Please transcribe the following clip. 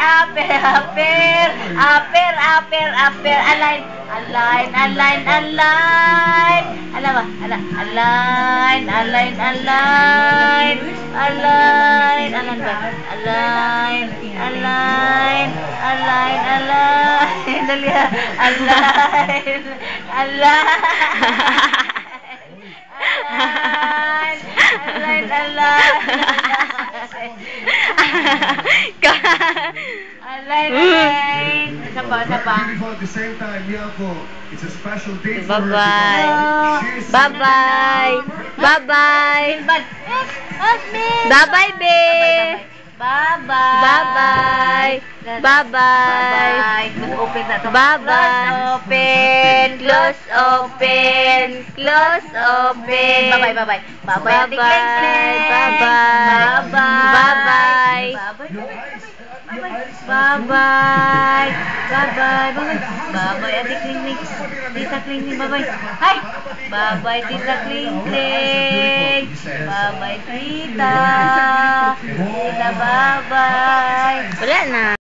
Aper, aper, aper, aper, aper, align, align, align, align. Alam ba? Align, align, align, align, align ba? Align, align, align, align. Dali ha. Align, align. Align, align, align, align. Sapa. At the same time, it's a special day for her. Bye-bye. Bye-bye. Bye-bye. Bye-bye, babe. Bye-bye. Bye-bye. Bye-bye. Close open na to. Bye-bye. Close open. Close open. Bye-bye, bye-bye. Bye-bye. Bye-bye. Bye-bye. Bye-bye. Bye-bye. Bye-bye, Ate Kling Kling. Tita Kling Kling, bye-bye. Hi! Bye-bye, Tita Kling Kling. Bye-bye, Tita. Tita, bye-bye. Wala na.